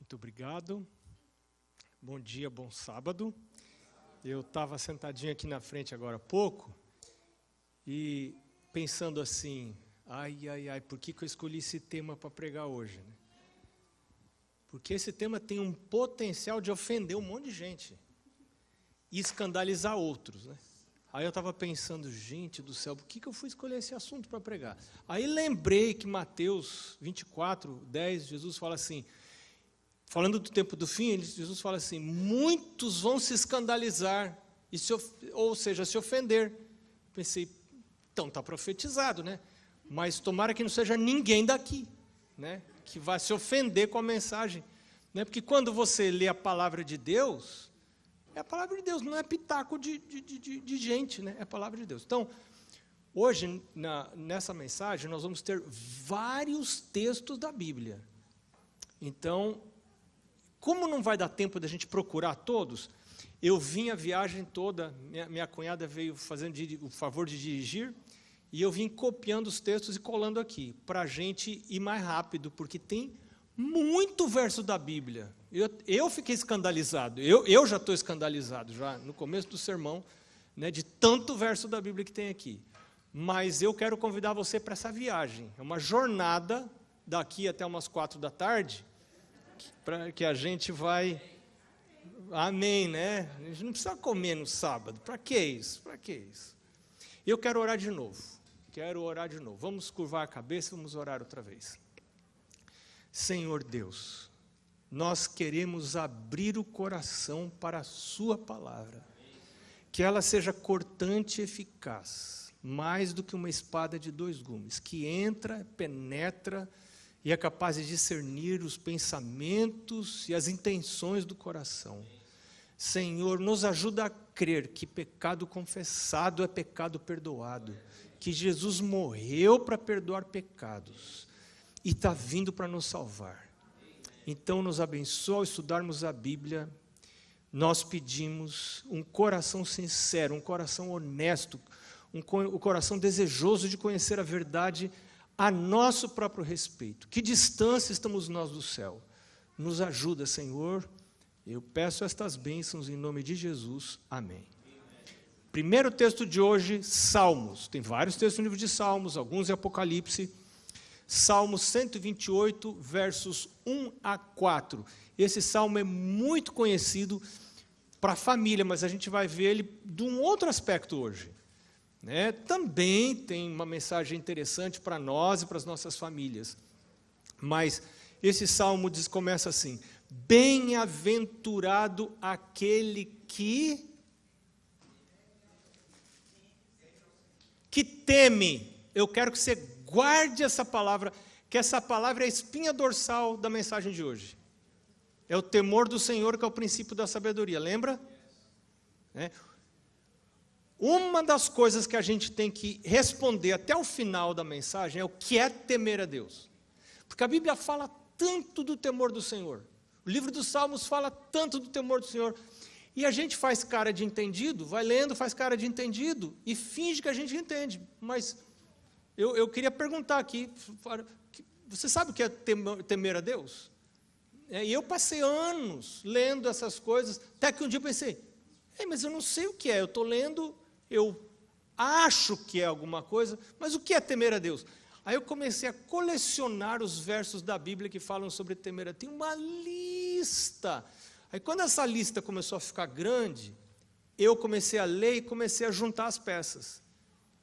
Muito obrigado. Bom dia, bom sábado. Eu estava sentadinho aqui na frente agora há pouco e pensando assim, por que eu escolhi esse tema para pregar hoje? Né? Porque esse tema tem um potencial de ofender um monte de gente e escandalizar outros. Né? Aí eu estava pensando, gente do céu, por que eu fui escolher esse assunto para pregar? Aí lembrei que Mateus 24, 10, Jesus fala assim, falando do tempo do fim, Jesus fala assim, muitos vão se escandalizar, ou seja, se ofender. Pensei, então está profetizado, né? Mas tomara que não seja ninguém daqui, né? Que vai se ofender com a mensagem. Né? Porque quando você lê a palavra de Deus, é a palavra de Deus, não é pitaco de gente, né? É a palavra de Deus. Então, hoje, nessa mensagem, nós vamos ter vários textos da Bíblia. Então, como não vai dar tempo da gente procurar todos, eu vim a viagem toda, minha cunhada veio fazendo o favor de dirigir, e eu vim copiando os textos e colando aqui, para a gente ir mais rápido, porque tem muito verso da Bíblia. Eu fiquei escandalizado, eu já estou escandalizado, já no começo do sermão, né, de tanto verso da Bíblia que tem aqui. Mas eu quero convidar você para essa viagem. É uma jornada daqui até umas 4 da tarde, para que a gente vai... Amém, né? A gente não precisa comer no sábado. Para que isso? Para que isso? Eu quero orar de novo. Vamos curvar a cabeça e vamos orar outra vez. Senhor Deus, nós queremos abrir o coração para a sua palavra. Que ela seja cortante e eficaz, mais do que uma espada de 2 gumes, que entra, penetra e é capaz de discernir os pensamentos e as intenções do coração. Senhor, nos ajuda a crer que pecado confessado é pecado perdoado, que Jesus morreu para perdoar pecados e está vindo para nos salvar. Então, nos abençoa ao estudarmos a Bíblia. Nós pedimos um coração sincero, um coração honesto, um coração desejoso de conhecer a verdade a nosso próprio respeito. Que distância estamos nós do céu? Nos ajuda, Senhor. Eu peço estas bênçãos em nome de Jesus. Amém. Primeiro texto de hoje, Salmos. Tem vários textos no livro de Salmos, alguns em Apocalipse. Salmos 128, versos 1 a 4. Esse salmo é muito conhecido para a família, mas a gente vai ver ele de um outro aspecto hoje. Né? Também tem uma mensagem interessante para nós e para as nossas famílias. Mas esse salmo começa assim: bem-aventurado aquele que teme. Eu quero que você guarde essa palavra, que essa palavra é a espinha dorsal da mensagem de hoje. É o temor do Senhor, que é o princípio da sabedoria, lembra? Uma das coisas que a gente tem que responder até o final da mensagem é o que é temer a Deus. Porque a Bíblia fala tanto do temor do Senhor. O livro dos Salmos fala tanto do temor do Senhor. E a gente faz cara de entendido, vai lendo, faz cara de entendido e finge que a gente entende. Mas eu queria perguntar aqui, você sabe o que é temer a Deus? E eu passei anos lendo essas coisas, até que um dia eu pensei, mas eu não sei o que é, eu estou lendo... Eu acho que é alguma coisa, mas o que é temer a Deus? Aí eu comecei a colecionar os versos da Bíblia que falam sobre temer a Deus. Tem uma lista. Aí quando essa lista começou a ficar grande, eu comecei a ler e comecei a juntar as peças.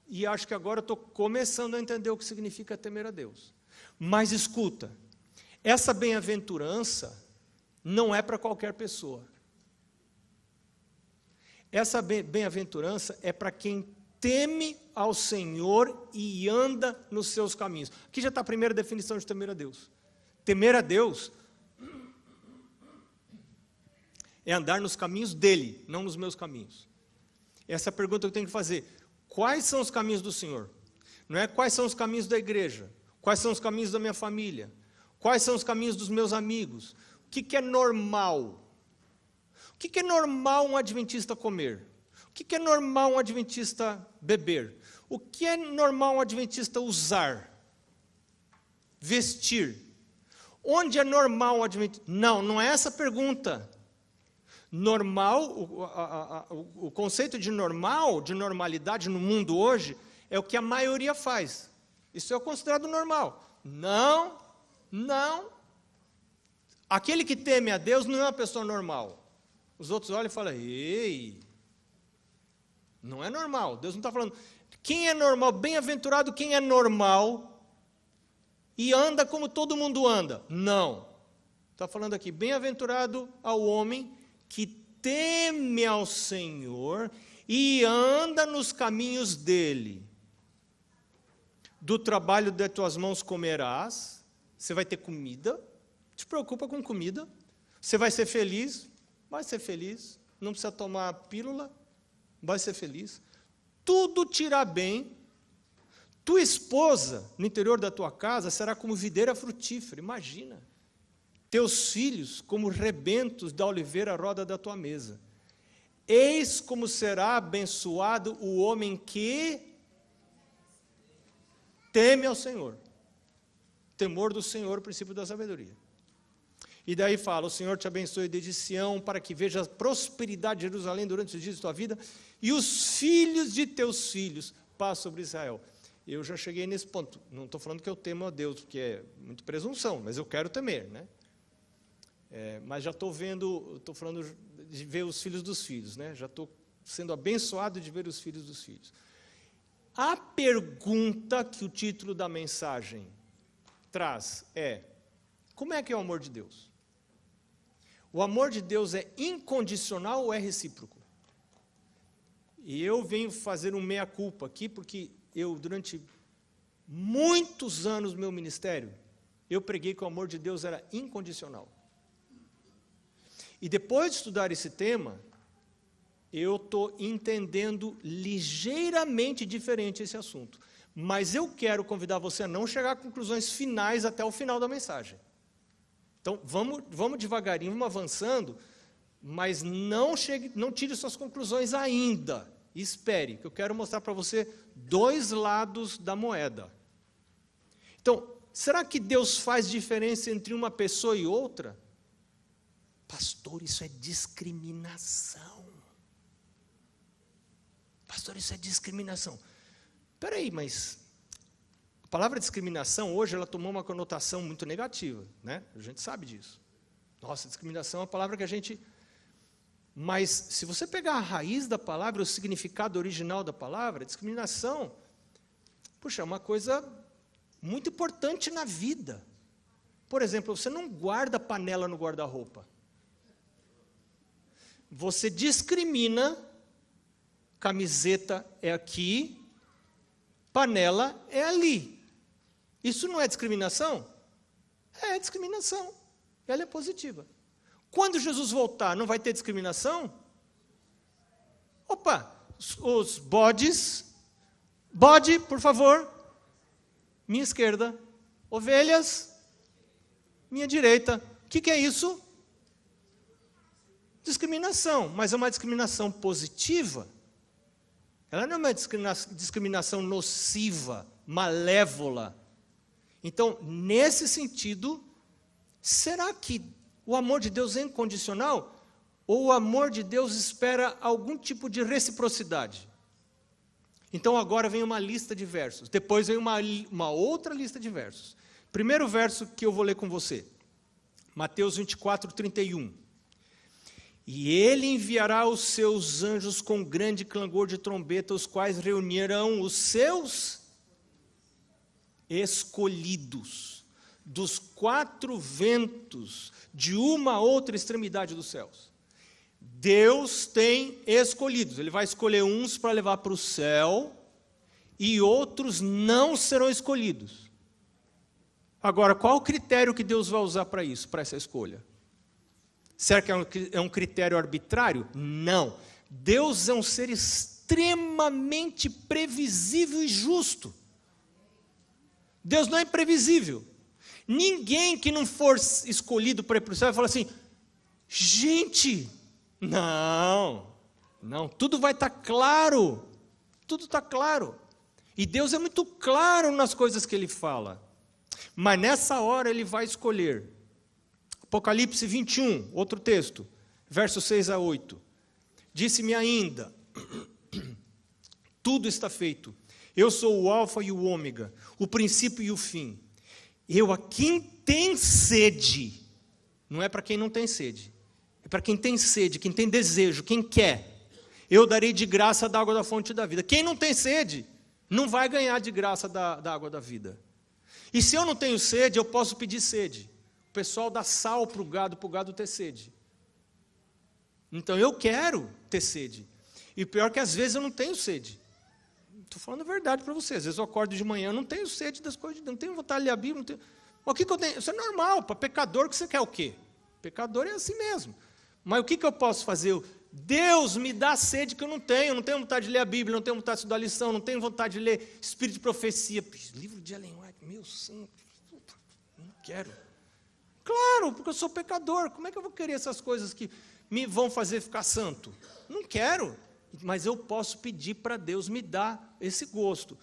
E acho que agora eu estou começando a entender o que significa temer a Deus. Mas escuta, essa bem-aventurança não é para qualquer pessoa. Essa bem-aventurança é para quem teme ao Senhor e anda nos seus caminhos. Aqui já está a primeira definição de temer a Deus. Temer a Deus é andar nos caminhos dele, não nos meus caminhos. Essa é a pergunta que eu tenho que fazer. Quais são os caminhos do Senhor? Não é quais são os caminhos da igreja? Quais são os caminhos da minha família? Quais são os caminhos dos meus amigos? O que é normal? O que é normal um adventista comer? O que é normal um adventista beber? O que é normal um adventista usar? Vestir? Onde é normal o adventismo? Não, não é essa a pergunta. Normal, o conceito de normal, de normalidade no mundo hoje, é o que a maioria faz. Isso é considerado normal. Não, não. Aquele que teme a Deus não é uma pessoa normal. Os outros olham e falam, ei, não é normal. Deus não está falando. Quem é normal, bem-aventurado quem é normal e anda como todo mundo anda. Não. Está falando aqui, bem-aventurado ao homem que teme ao Senhor e anda nos caminhos dele. Do trabalho de tuas mãos comerás, você vai ter comida, te preocupa com comida, você vai ser feliz, não precisa tomar pílula, vai ser feliz, tudo te irá bem, tua esposa, no interior da tua casa, será como videira frutífera, imagina. Teus filhos, como rebentos da oliveira à roda da tua mesa. Eis como será abençoado o homem que teme ao Senhor. Temor do Senhor, o princípio da sabedoria. E daí fala, o Senhor te abençoe desde Sião, para que veja a prosperidade de Jerusalém durante os dias de tua vida, e os filhos de teus filhos, paz sobre Israel. Eu já cheguei nesse ponto. Não estou falando que eu temo a Deus, porque é muito presunção, mas eu quero temer, né? Mas já estou vendo, estou falando de ver os filhos dos filhos, né? Já estou sendo abençoado de ver os filhos dos filhos. A pergunta que o título da mensagem traz é, como é que é o amor de Deus? O amor de Deus é incondicional ou é recíproco? E eu venho fazer um meia-culpa aqui, porque eu, durante muitos anos do meu ministério, eu preguei que o amor de Deus era incondicional. E depois de estudar esse tema, eu estou entendendo ligeiramente diferente esse assunto. Mas eu quero convidar você a não chegar a conclusões finais até o final da mensagem. Então, vamos devagarinho, vamos avançando, mas não tire suas conclusões ainda. Espere, que eu quero mostrar para você dois lados da moeda. Então, será que Deus faz diferença entre uma pessoa e outra? Pastor, isso é discriminação. Pastor, isso é discriminação. Espera aí, mas a palavra discriminação hoje ela tomou uma conotação muito negativa, né? A gente sabe disso. Nossa, discriminação é uma palavra que a gente... Mas se você pegar a raiz da palavra, o significado original da palavra, discriminação, puxa, é uma coisa muito importante na vida. Por exemplo, você não guarda panela no guarda-roupa. Você discrimina, camiseta é aqui, panela é ali. Isso não é discriminação? É discriminação. Ela é positiva. Quando Jesus voltar, não vai ter discriminação? Opa, os bodes, bode, por favor, minha esquerda, ovelhas, minha direita. O que é isso? Discriminação, mas é uma discriminação positiva. Ela não é uma discriminação nociva, malévola. Então, nesse sentido, será que o amor de Deus é incondicional? Ou o amor de Deus espera algum tipo de reciprocidade? Então, agora vem uma lista de versos. Depois vem uma outra lista de versos. Primeiro verso que eu vou ler com você. Mateus 24, 31. E ele enviará os seus anjos com grande clangor de trombeta, os quais reunirão os seus escolhidos dos quatro ventos, de uma a outra extremidade dos céus. Deus tem escolhidos. Ele vai escolher uns para levar para o céu e outros não serão escolhidos. Agora, qual o critério que Deus vai usar para isso, para essa escolha? Será que é um critério arbitrário? Não. Deus é um ser extremamente previsível e justo. Deus não é imprevisível. Ninguém que não for escolhido para ir para o céu vai falar assim, gente, não, tudo vai estar claro, tudo está claro. E Deus é muito claro nas coisas que Ele fala. Mas nessa hora Ele vai escolher Apocalipse 21, outro texto, versos 6 a 8. Disse-me ainda, tudo está feito. Eu sou o alfa e o ômega, o princípio e o fim. Eu a quem tem sede, não é para quem não tem sede, é para quem tem sede, quem tem desejo, quem quer. Eu darei de graça da água da fonte da vida. Quem não tem sede, não vai ganhar de graça da água da vida. E se eu não tenho sede, eu posso pedir sede. O pessoal dá sal para o gado ter sede. Então eu quero ter sede. E o pior é que às vezes eu não tenho sede. Estou falando a verdade para você. Às vezes eu acordo de manhã, eu não tenho sede das coisas, não tenho vontade de ler a Bíblia. Não tenho... Mas o que eu tenho? Isso é normal. Para pecador, que você quer o quê? Pecador é assim mesmo. Mas o que eu posso fazer? Deus me dá sede que eu não tenho vontade de ler a Bíblia, não tenho vontade de estudar a lição, não tenho vontade de ler Espírito de Profecia, livro de Ellen White, meu sangue, não quero. Claro, porque eu sou pecador, como é que eu vou querer essas coisas que me vão fazer ficar santo? Não quero, mas eu posso pedir para Deus me dar esse gosto.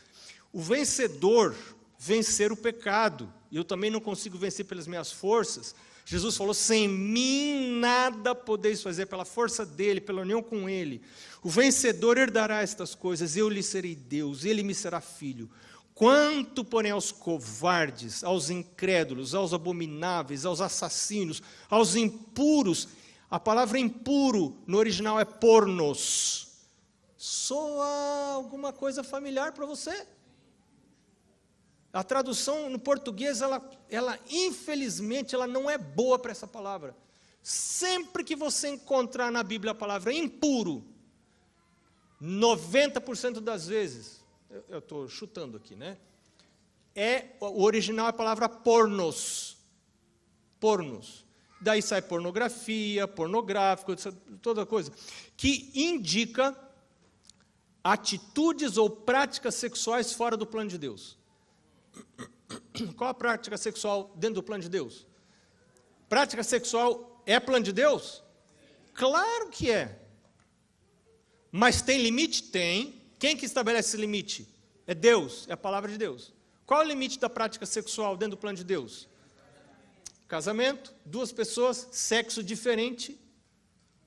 O vencedor, vencer o pecado, e eu também não consigo vencer pelas minhas forças. Jesus falou, sem mim nada podeis fazer, pela força dele, pela união com ele. O vencedor herdará estas coisas, eu lhe serei Deus, ele me será filho. Quanto, porém, aos covardes, aos incrédulos, aos abomináveis, aos assassinos, aos impuros, a palavra impuro no original é pornos. Soa alguma coisa familiar para você? A tradução no português, ela infelizmente, ela não é boa para essa palavra. Sempre que você encontrar na Bíblia a palavra impuro, 90% das vezes, eu estou chutando aqui, né? O original é a palavra pornos. Pornos. Daí sai pornografia, pornográfico, toda coisa. Que indica atitudes ou práticas sexuais fora do plano de Deus. Qual a prática sexual dentro do plano de Deus? Prática sexual é plano de Deus? Claro que é. Mas tem limite? Tem. Quem que estabelece esse limite? É Deus, é a palavra de Deus. Qual é o limite da prática sexual dentro do plano de Deus? Casamento, duas pessoas, sexo diferente,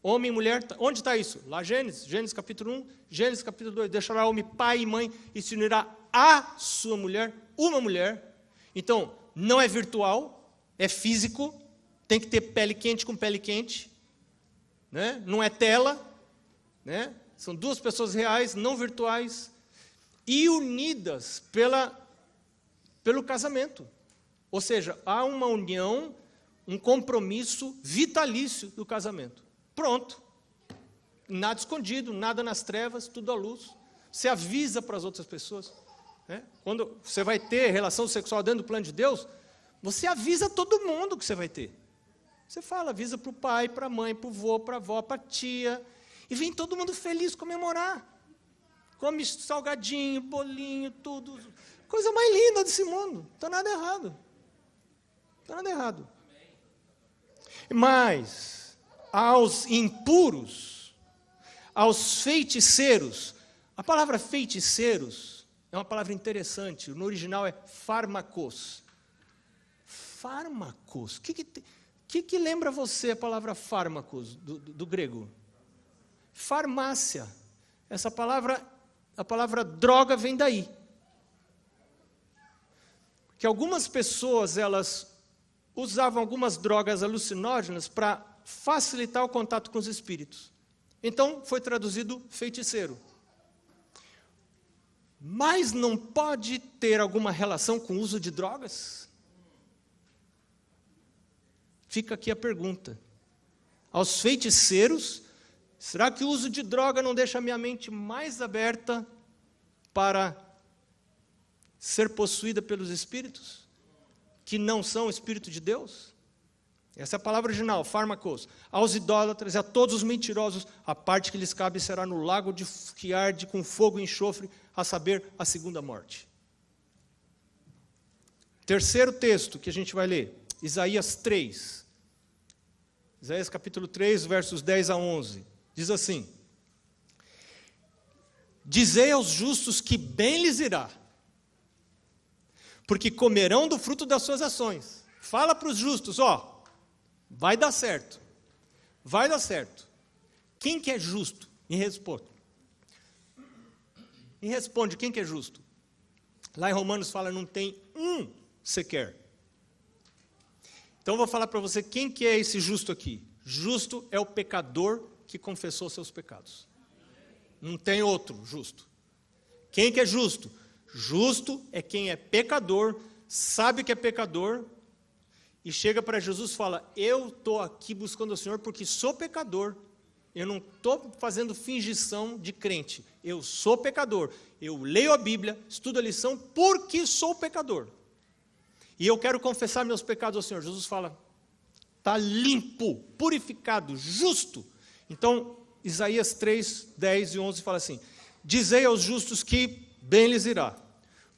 homem e mulher. Onde está isso? Lá Gênesis capítulo 1, Gênesis capítulo 2. Deixará homem pai e mãe e se unirá a sua mulher, uma mulher. Então, não é virtual, é físico, tem que ter pele quente com pele quente, né? Não é tela, né? São duas pessoas reais, não virtuais, e unidas pelo casamento. Ou seja, há uma união, um compromisso vitalício do casamento. Pronto. Nada escondido, nada nas trevas, tudo à luz. Você avisa para as outras pessoas. Né? Quando você vai ter relação sexual dentro do plano de Deus, você avisa todo mundo que você vai ter. Você fala, avisa para o pai, para a mãe, para o vô, para a avó, para a tia. E vem todo mundo feliz comemorar. Come salgadinho, bolinho, tudo. Coisa mais linda desse mundo. Não está nada errado. Não está nada errado. Mas, aos impuros, aos feiticeiros, a palavra feiticeiros é uma palavra interessante. No original é fármacos. Fármacos. O que lembra você a palavra fármacos do grego? Farmácia. Essa palavra, a palavra droga vem daí. Que algumas pessoas, elas usavam algumas drogas alucinógenas para facilitar o contato com os espíritos. Então, foi traduzido feiticeiro. Mas não pode ter alguma relação com o uso de drogas? Fica aqui a pergunta. Aos feiticeiros, será que o uso de droga não deixa a minha mente mais aberta para ser possuída pelos espíritos, que não são o Espírito de Deus? Essa é a palavra original, fármacos. Aos idólatras e a todos os mentirosos, a parte que lhes cabe será no lago que arde com fogo e enxofre, a saber, a segunda morte. Terceiro texto que a gente vai ler, Isaías 3. Isaías capítulo 3, versos 10 a 11. Diz assim: dizei aos justos que bem lhes irá, porque comerão do fruto das suas ações. Fala para os justos, Vai dar certo. Vai dar certo. Quem que é justo? Me responde. Me responde, quem que é justo? Lá em Romanos fala, não tem um sequer. Então eu vou falar para você quem que é esse justo aqui. Justo é o pecador que confessou seus pecados. Não tem outro justo. Quem que é justo? Justo é quem é pecador, sabe que é pecador, e chega para Jesus e fala, eu estou aqui buscando o Senhor porque sou pecador. Eu não estou fazendo fingição de crente. Eu sou pecador. Eu leio a Bíblia, estudo a lição porque sou pecador. E eu quero confessar meus pecados ao Senhor. Jesus fala, está limpo, purificado, justo. Então, Isaías 3, 10 e 11 fala assim, dizei aos justos que bem lhes irá,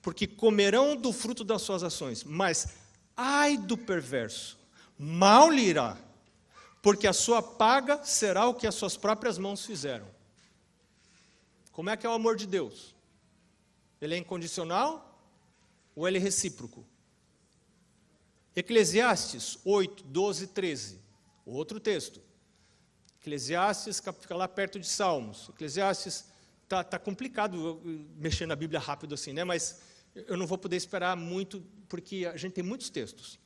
porque comerão do fruto das suas ações, mas ai do perverso, mal lhe irá, porque a sua paga será o que as suas próprias mãos fizeram. Como é que é o amor de Deus? Ele é incondicional ou ele é recíproco? Eclesiastes 8, 12 e 13, outro texto. Eclesiastes fica lá perto de Salmos. Eclesiastes tá complicado mexer na Bíblia rápido assim, né? Mas eu não vou poder esperar muito, porque a gente tem muitos textos.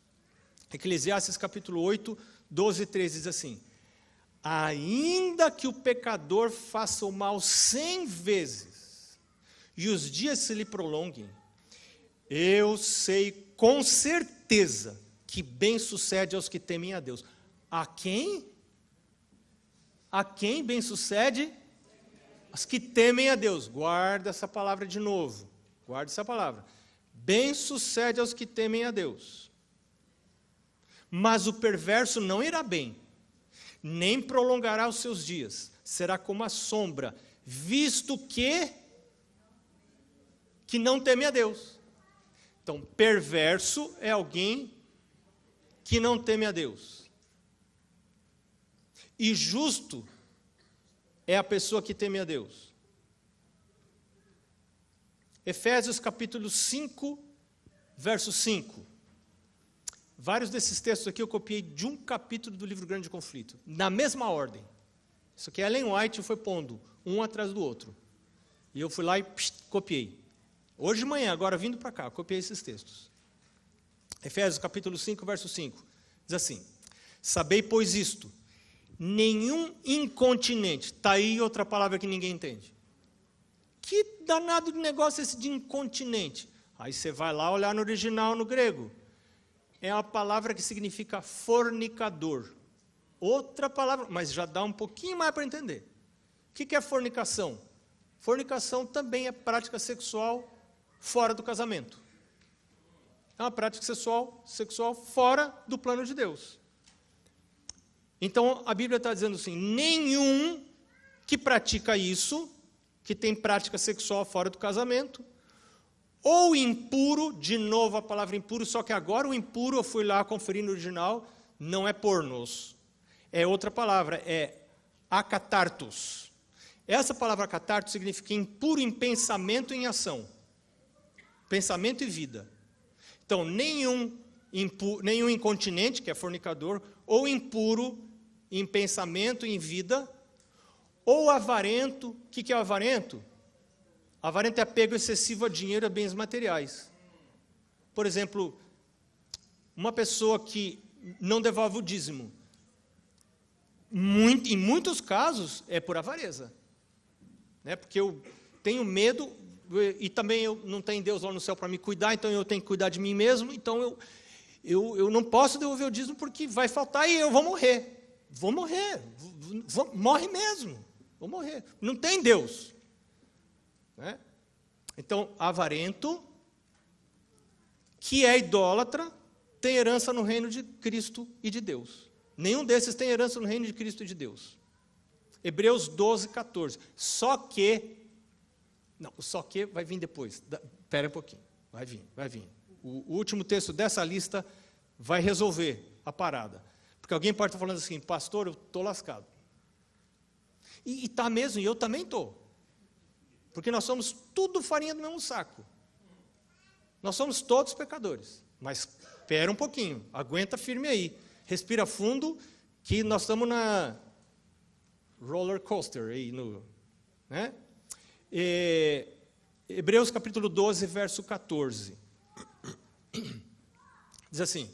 Eclesiastes capítulo 8, 12 e 13 diz assim, ainda que o pecador faça o mal 100 vezes, e os dias se lhe prolonguem, eu sei com certeza que bem sucede aos que temem a Deus. A quem? A quem bem sucede? Os que temem a Deus. Guarda essa palavra de novo. Guarda essa palavra. Bem sucede aos que temem a Deus. Mas o perverso não irá bem, nem prolongará os seus dias. Será como a sombra, visto que não teme a Deus. Então, perverso é alguém que não teme a Deus. E justo é a pessoa que teme a Deus. Efésios capítulo 5, verso 5. Vários desses textos aqui eu copiei de um capítulo do livro Grande Conflito, na mesma ordem. Isso aqui Ellen White foi pondo, um atrás do outro. E eu fui lá e copiei. Hoje de manhã, agora vindo para cá, eu copiei esses textos. Efésios capítulo 5, verso 5. Diz assim, sabei, pois isto, nenhum incontinente, está aí outra palavra que ninguém entende. Que danado de negócio esse de incontinente? Aí você vai lá olhar no original, no grego. É uma palavra que significa fornicador. Outra palavra, mas já dá um pouquinho mais para entender. O que é fornicação? Fornicação também é prática sexual fora do casamento. É uma prática sexual fora do plano de Deus. Então, a Bíblia está dizendo assim, nenhum que pratica isso, que tem prática sexual fora do casamento, ou impuro, de novo a palavra impuro, só que agora o impuro, eu fui lá conferir no original, não é pornos, é outra palavra, é acatartos. Essa palavra acatartos significa impuro em pensamento e em ação. Pensamento e vida. Então, nenhum incontinente, que é fornicador, ou impuro em pensamento e em vida, ou avarento. O que é avarento? Avarento é apego excessivo a dinheiro e a bens materiais. Por exemplo, uma pessoa que não devolve o dízimo, em muitos casos, é por avareza. Né? Porque eu tenho medo, e também eu não tenho Deus lá no céu para me cuidar, então eu tenho que cuidar de mim mesmo, então eu não posso devolver o dízimo porque vai faltar e eu vou morrer. Morre mesmo, vou morrer. Não tem Deus. Né? Então, avarento, que é idólatra, tem herança no reino de Cristo e de Deus. Nenhum desses tem herança no reino de Cristo e de Deus. Hebreus 12, 14. Só que... Não, o só que vai vir depois. Espera um pouquinho. Vai vir. O último texto dessa lista vai resolver a parada. Porque alguém pode estar falando assim, pastor, eu estou lascado. E está mesmo, e eu também estou. Porque nós somos tudo farinha do mesmo saco. Nós somos todos pecadores. Mas espera um pouquinho, aguenta firme aí. Respira fundo, que nós estamos na roller coaster aí né? Hebreus capítulo 12, verso 14. Diz assim: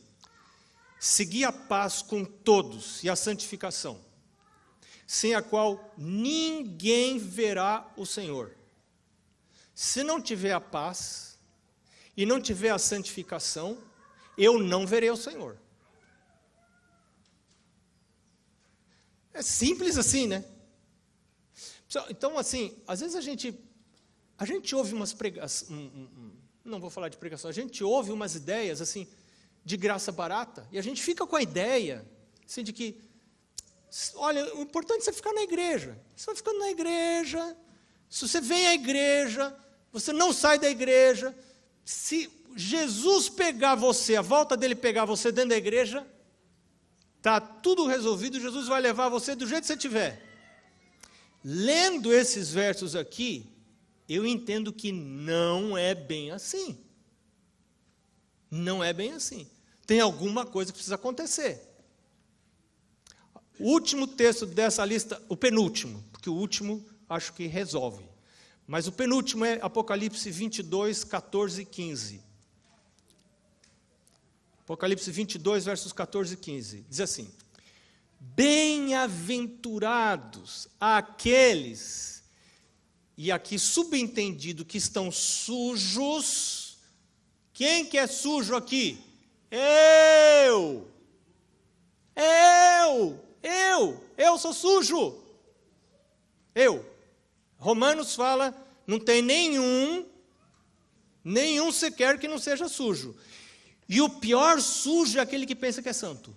segui a paz com todos e a santificação, sem a qual ninguém verá o Senhor. Se não tiver a paz e não tiver a santificação, eu não verei o Senhor. É simples assim, né? Então, assim, às vezes a gente ouve umas pregações, não vou falar de pregação, a gente ouve umas ideias, assim, de graça barata, e a gente fica com a ideia, assim, de que, olha, o importante é você ficar na igreja. Você vai ficando na igreja, se você vem à igreja, você não sai da igreja. Se Jesus pegar você, a volta dele pegar você dentro da igreja, está tudo resolvido, Jesus vai levar você do jeito que você estiver. Lendo esses versos aqui, eu entendo que não é bem assim. Não é bem assim. Tem alguma coisa que precisa acontecer. O último texto dessa lista, o penúltimo, porque o último acho que resolve. Mas o penúltimo é Apocalipse 22, 14 e 15. Apocalipse 22, versos 14 e 15. Diz assim: bem-aventurados aqueles, e aqui subentendido que estão sujos. Quem que é sujo aqui? Eu sou sujo. Romanos fala, não tem nenhum sequer que não seja sujo. E o pior sujo é aquele que pensa que é santo.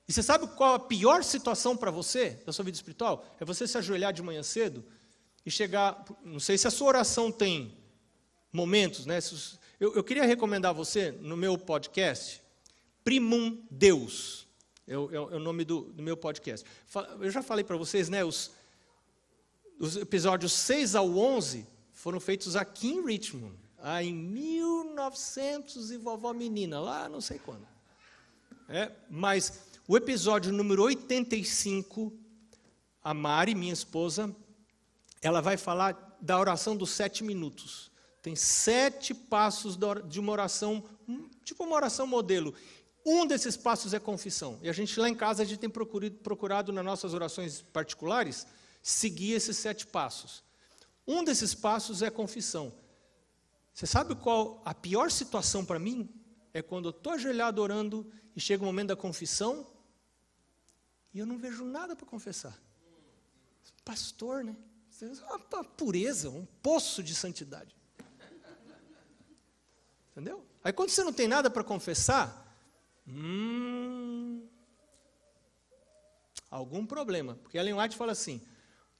E você sabe qual a pior situação para você, da sua vida espiritual? É você se ajoelhar de manhã cedo e chegar, não sei se a sua oração tem momentos, né? Eu queria recomendar a você, no meu podcast, Primum Deus, é o nome do meu podcast. Eu já falei para vocês, né? Os episódios 6 ao 11 foram feitos aqui em Richmond, em 1900 e vovó menina, lá não sei quando. Mas o episódio número 85, a Mari, minha esposa, ela vai falar da oração dos 7 minutos. Tem 7 passos de uma oração, tipo uma oração modelo. Um desses passos é confissão. E a gente lá em casa, a gente tem procurado nas nossas orações particulares, seguir esses 7 passos. Um desses passos é confissão. Você sabe qual a pior situação para mim? É quando eu estou ajoelhado orando e chega o momento da confissão e eu não vejo nada para confessar. Pastor, né? Uma pureza, um poço de santidade. Entendeu? Aí quando você não tem nada para confessar, algum problema. Porque Ellen White fala assim: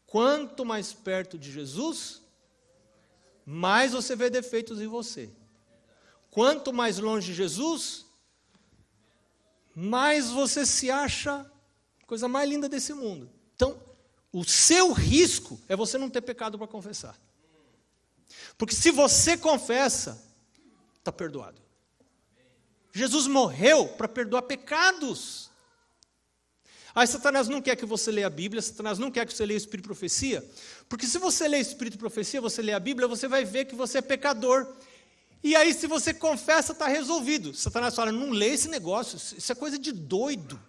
quanto mais perto de Jesus, mais você vê defeitos em você. Quanto mais longe de Jesus, mais você se acha a coisa mais linda desse mundo. Então, o seu risco é você não ter pecado para confessar. Porque se você confessa, está perdoado. Jesus morreu para perdoar pecados. Aí Satanás não quer que você leia a Bíblia, Satanás não quer que você leia o Espírito e Profecia, porque se você lê Espírito e Profecia, você lê a Bíblia, você vai ver que você é pecador. E aí, se você confessa, está resolvido. Satanás fala, não lê esse negócio, isso é coisa de doido.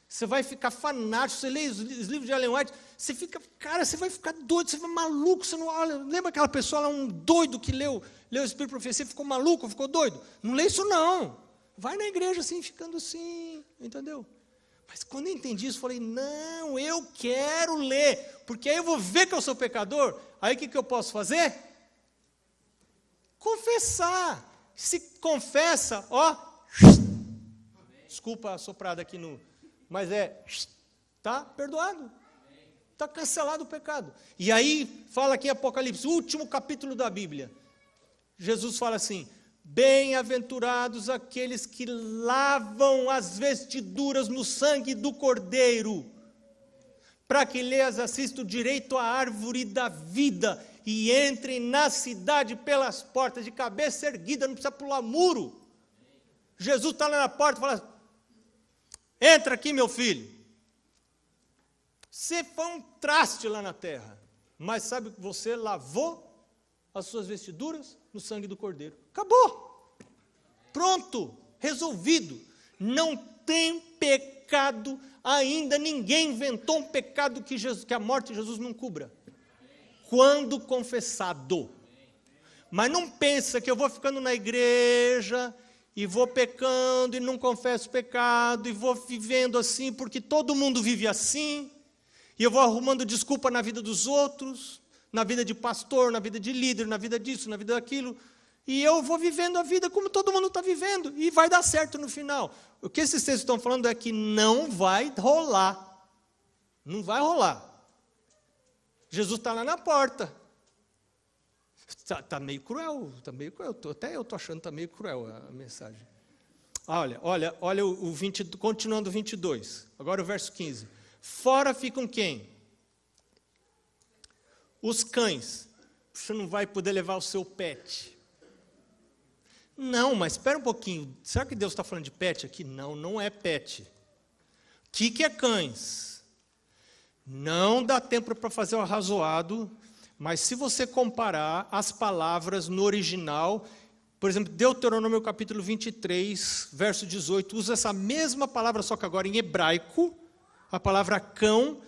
Você vai ficar fanático, você lê os livros de Ellen White, você fica, cara, você vai ficar doido, você vai maluco, você não olha. Lembra aquela pessoa lá, um doido que leu o Espírito e Profecia, ficou maluco, ficou doido? Não lê isso não. Vai na igreja assim, ficando assim, entendeu? Mas quando eu entendi isso, eu falei, não, eu quero ler, porque aí eu vou ver que eu sou pecador, aí o que eu posso fazer? Confessar. Se confessa, ó, desculpa a soprada aqui mas está perdoado. Está cancelado o pecado. E aí, fala aqui em Apocalipse, último capítulo da Bíblia. Jesus fala assim, bem-aventurados aqueles que lavam as vestiduras no sangue do Cordeiro, para que lhes assista o direito à árvore da vida e entrem na cidade pelas portas, de cabeça erguida, não precisa pular muro. Jesus está lá na porta e fala: entra aqui, meu filho. Você foi um traste lá na terra, mas sabe que você lavou as suas vestiduras no sangue do Cordeiro. Acabou. Pronto. Resolvido. Não tem pecado ainda. Ninguém inventou um pecado que a morte de Jesus não cubra. Quando confessado. Mas não pensa que eu vou ficando na igreja e vou pecando e não confesso pecado e vou vivendo assim porque todo mundo vive assim. E eu vou arrumando desculpa na vida dos outros, na vida de pastor, na vida de líder, na vida disso, na vida daquilo. E eu vou vivendo a vida como todo mundo está vivendo. E vai dar certo no final. O que esses textos estão falando é que não vai rolar. Não vai rolar. Jesus está lá na porta. Está meio cruel, está meio cruel. Até eu estou achando que está meio cruel a mensagem. Olha o 20, continuando o 22. Agora o verso 15. Fora ficam quem? Os cães. Você não vai poder levar o seu pet. Não, mas espera um pouquinho. Será que Deus está falando de pet aqui? Não, não é pet. O que é cães? Não dá tempo para fazer o arrazoado, mas se você comparar as palavras no original, por exemplo, Deuteronômio capítulo 23, verso 18, usa essa mesma palavra, só que agora em hebraico. A palavra cão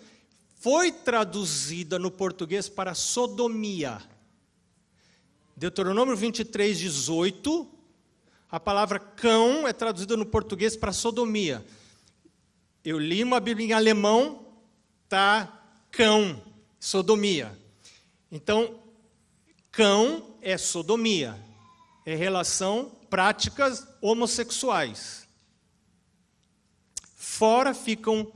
foi traduzida no português para sodomia. Deuteronômio 23, 18, a palavra cão é traduzida no português para sodomia. Eu li uma Bíblia em alemão, tá cão, sodomia. Então, cão é sodomia, é relação, práticas homossexuais. Fora ficam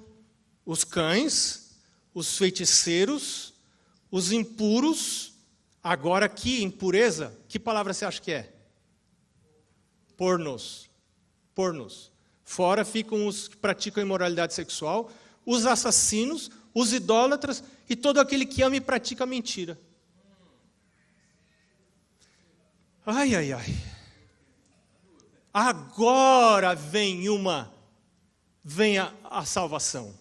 os cães, os feiticeiros, os impuros. Agora aqui, impureza, que palavra você acha que é? Pornos. Pornos. Fora ficam os que praticam imoralidade sexual, os assassinos, os idólatras e todo aquele que ama e pratica mentira. Ai, ai, ai. Agora vem a salvação.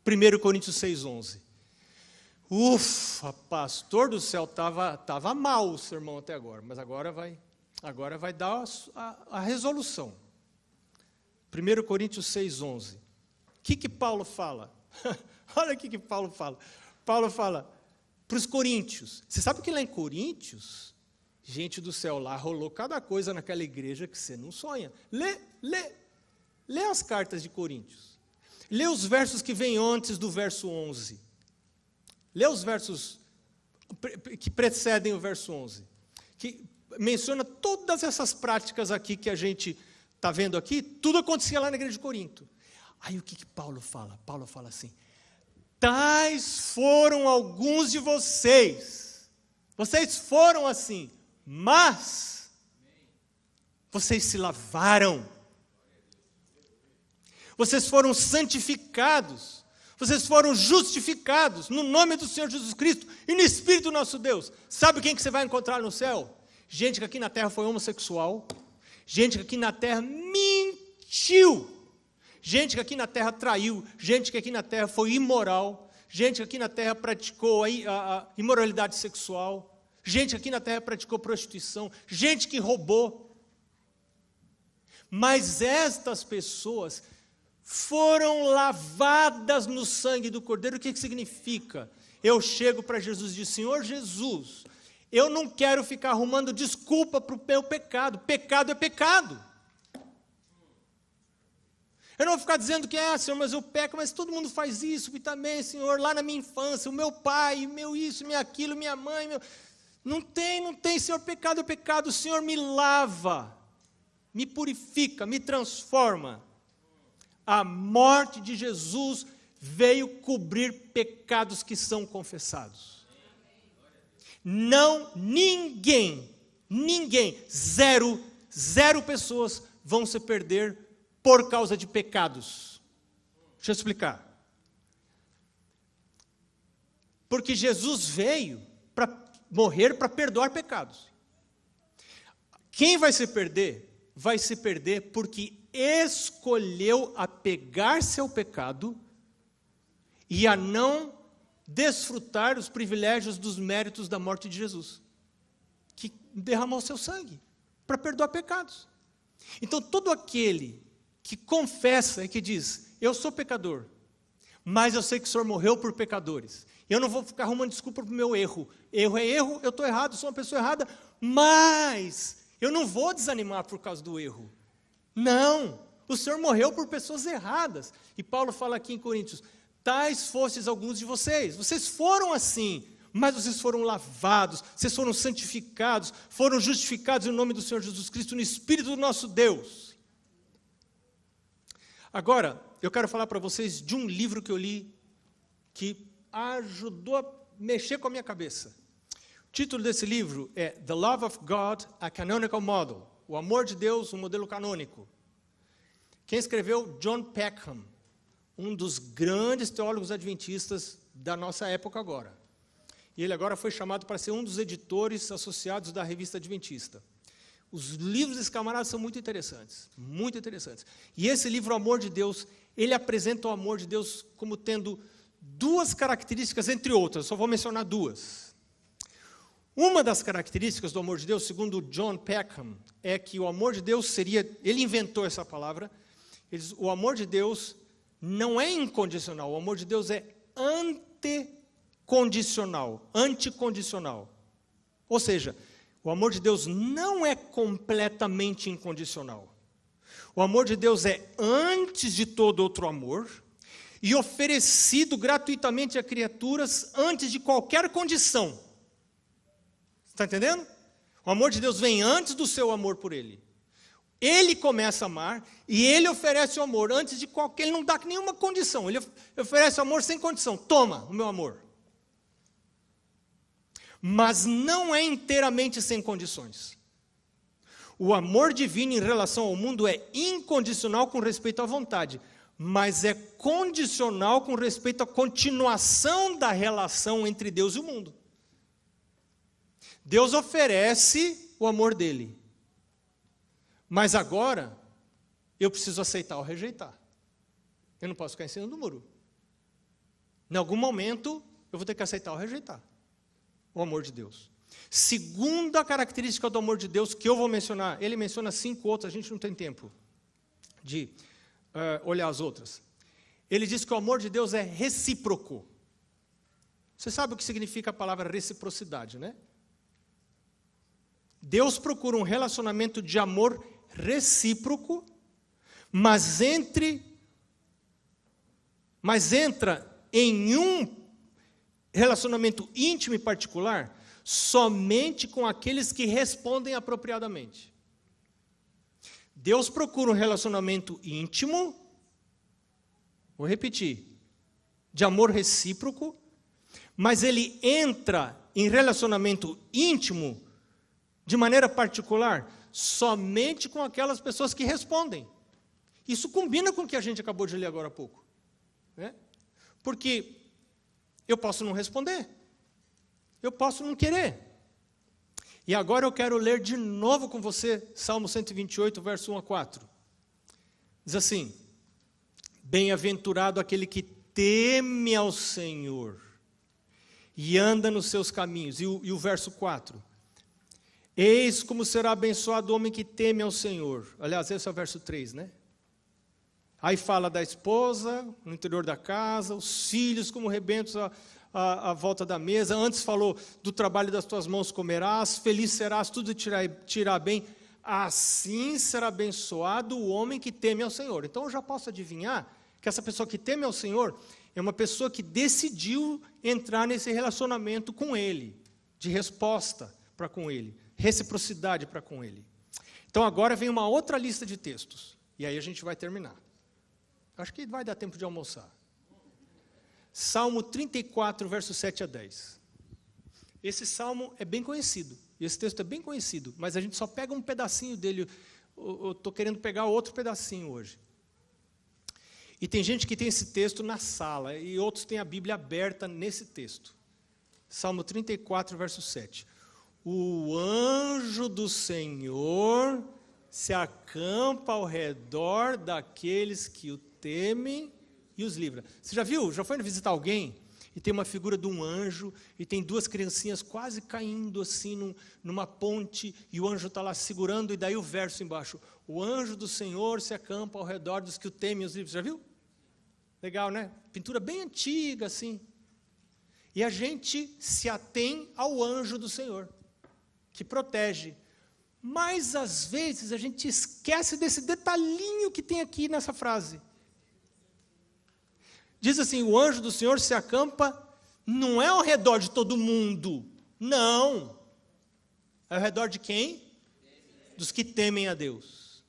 1 Coríntios 6,11. Ufa, pastor do céu, estava mal o sermão até agora, mas agora vai dar a resolução. 1 Coríntios 6,11. O que Paulo fala? Olha o que Paulo fala. Paulo fala para os coríntios. Você sabe que lá em Coríntios, gente do céu, lá rolou cada coisa naquela igreja que você não sonha. Lê as cartas de Coríntios. Lê os versos que vêm antes do verso 11. Lê os versos que precedem o verso 11. Que menciona todas essas práticas aqui que a gente está vendo aqui. Tudo acontecia lá na igreja de Corinto. Aí o que Paulo fala? Paulo fala assim: tais foram alguns de vocês. Vocês foram assim, mas vocês se lavaram. Vocês foram santificados, vocês foram justificados no nome do Senhor Jesus Cristo e no Espírito do nosso Deus. Sabe quem que você vai encontrar no céu? Gente que aqui na terra foi homossexual, gente que aqui na terra mentiu, gente que aqui na terra traiu, gente que aqui na terra foi imoral, gente que aqui na terra praticou a imoralidade sexual, gente que aqui na terra praticou prostituição, gente que roubou. Mas estas pessoas foram lavadas no sangue do Cordeiro. O que significa? Eu chego para Jesus e digo: Senhor Jesus, eu não quero ficar arrumando desculpa para o meu pecado. Pecado é pecado. Eu não vou ficar dizendo que, Senhor, mas eu peco, mas todo mundo faz isso, e também, Senhor, lá na minha infância, o meu pai, meu isso, meu aquilo, minha mãe, meu... Não tem, Senhor, pecado é pecado. O Senhor me lava, me purifica, me transforma. A morte de Jesus veio cobrir pecados que são confessados. Não, ninguém, zero pessoas vão se perder por causa de pecados. Deixa eu explicar. Porque Jesus veio para morrer para perdoar pecados. Quem vai se perder vai se perder porque escolheu apegar-se ao pecado e a não desfrutar os privilégios dos méritos da morte de Jesus, que derramou seu sangue para perdoar pecados. Então, todo aquele que confessa e que diz, eu sou pecador, mas eu sei que o Senhor morreu por pecadores, eu não vou ficar arrumando desculpa para o meu erro. Erro é erro, eu estou errado, sou uma pessoa errada, mas eu não vou desanimar por causa do erro. Não, o Senhor morreu por pessoas erradas. E Paulo fala aqui em Coríntios, tais fostes alguns de vocês. Vocês foram assim, mas vocês foram lavados, vocês foram santificados, foram justificados em nome do Senhor Jesus Cristo, no Espírito do nosso Deus. Agora, eu quero falar para vocês de um livro que eu li, que ajudou a mexer com a minha cabeça. O título desse livro é The Love of God, a Canonical Model. O amor de Deus, um modelo canônico. Quem escreveu? John Peckham, um dos grandes teólogos adventistas da nossa época agora. E ele agora foi chamado para ser um dos editores associados da revista Adventista. Os livros desse camarada são muito interessantes, muito interessantes. E esse livro, O Amor de Deus, ele apresenta o amor de Deus como tendo duas características, entre outras, só vou mencionar duas. Uma das características do amor de Deus, segundo John Peckham, é que o amor de Deus seria, ele inventou essa palavra, o amor de Deus não é incondicional, o amor de Deus é anticondicional. Ou seja, o amor de Deus não é completamente incondicional. O amor de Deus é antes de todo outro amor e oferecido gratuitamente a criaturas antes de qualquer condição. Está entendendo? O amor de Deus vem antes do seu amor por Ele. Ele começa a amar e Ele oferece o amor antes de qualquer... Ele não dá nenhuma condição. Ele oferece o amor sem condição. Toma o meu amor. Mas não é inteiramente sem condições. O amor divino em relação ao mundo é incondicional com respeito à vontade, mas é condicional com respeito à continuação da relação entre Deus e o mundo. Deus oferece o amor dele. Mas agora, eu preciso aceitar ou rejeitar. Eu não posso ficar em cima do muro. Em algum momento, eu vou ter que aceitar ou rejeitar o amor de Deus. Segunda característica do amor de Deus, que eu vou mencionar, ele menciona 5 outras, a gente não tem tempo de olhar as outras. Ele diz que o amor de Deus é recíproco. Você sabe o que significa a palavra reciprocidade, né? Deus procura um relacionamento de amor recíproco, mas entra em um relacionamento íntimo e particular somente com aqueles que respondem apropriadamente. Deus procura um relacionamento íntimo, vou repetir, de amor recíproco, mas Ele entra em relacionamento íntimo de maneira particular, somente com aquelas pessoas que respondem. Isso combina com o que a gente acabou de ler agora há pouco, né? Porque eu posso não responder, eu posso não querer. E agora eu quero ler de novo com você, Salmo 128, verso 1 a 4. Diz assim, bem-aventurado aquele que teme ao Senhor e anda nos seus caminhos. E o verso 4. Eis como será abençoado o homem que teme ao Senhor. Aliás, esse é o verso 3, né? Aí fala da esposa, no interior da casa, os filhos como rebentos à volta da mesa. Antes falou, do trabalho das tuas mãos comerás, feliz serás, tudo te irá bem. Assim será abençoado o homem que teme ao Senhor. Então eu já posso adivinhar que essa pessoa que teme ao Senhor é uma pessoa que decidiu entrar nesse relacionamento com Ele, de resposta para com Ele. Reciprocidade para com Ele. Então agora vem uma outra lista de textos. E aí a gente vai terminar. Acho que vai dar tempo de almoçar. Salmo 34, versos 7 a 10. Esse salmo é bem conhecido. Esse texto é bem conhecido. Mas a gente só pega um pedacinho dele. Eu estou querendo pegar outro pedacinho hoje. E tem gente que tem esse texto na sala. E outros têm a Bíblia aberta nesse texto. Salmo 34, verso 7. O anjo do Senhor se acampa ao redor daqueles que o temem e os livra. Você já viu? Já foi visitar alguém e tem uma figura de um anjo e tem duas criancinhas quase caindo assim numa ponte e o anjo está lá segurando e daí o verso embaixo: o anjo do Senhor se acampa ao redor dos que o temem e os livra. Já viu? Legal, né? Pintura bem antiga assim. E a gente se atém ao anjo do Senhor, que protege. Mas, às vezes, a gente esquece desse detalhinho que tem aqui nessa frase. Diz assim, o anjo do Senhor se acampa, não é ao redor de todo mundo, não. É ao redor de quem? Dos que temem a Deus.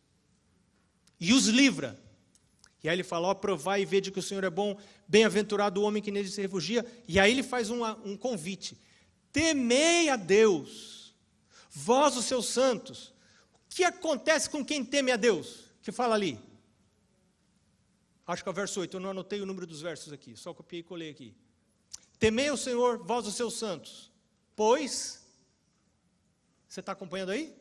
E os livra. E aí ele fala, ó, provai e vede que o Senhor é bom, bem-aventurado o homem que nele se refugia. E aí ele faz um convite. Temei a Deus, vós os seus santos. O que acontece com quem teme a Deus? Que fala ali. Acho que é o verso 8, eu não anotei o número dos versos aqui, só copiei e colei aqui. Temei o Senhor, vós os seus santos, pois, você está acompanhando aí?